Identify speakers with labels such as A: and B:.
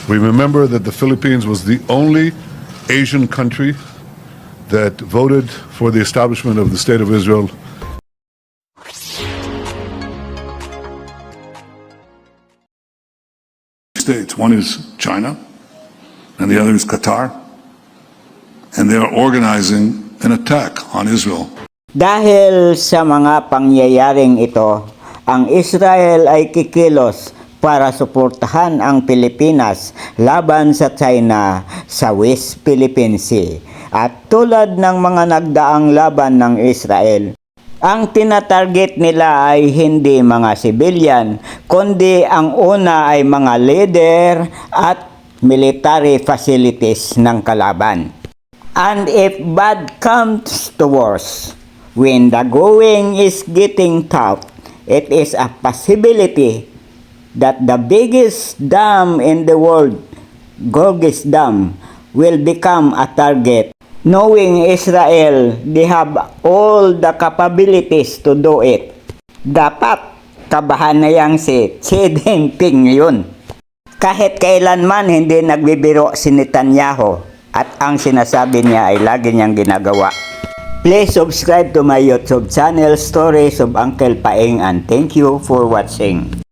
A: We remember that the Philippines was the only Asian country that voted for the establishment of the State of Israel. States. One is China, and the other is Qatar, and they are organizing an attack on Israel.
B: Dahil sa mga pangyayaring ito, ang Israel ay kikilos para suportahan ang Pilipinas laban sa China sa West Philippine Sea. At tulad ng mga nagdaang laban ng Israel, ang tinatarget nila ay hindi mga civilian, kundi ang una ay mga leader at military facilities ng kalaban. And if bad comes to worse, when the going is getting tough, it is a possibility that the biggest dam in the world, Gorges Dam, will become a target. Knowing Israel, they have all the capabilities to do it. Dapat kabahan na yang si Xi Jinping yun. Kahit kailanman hindi nagbibiro si Netanyahu at ang sinasabi niya ay lagi niyang ginagawa. Please subscribe to my YouTube channel, Stories of Uncle Paeng, and thank you for watching.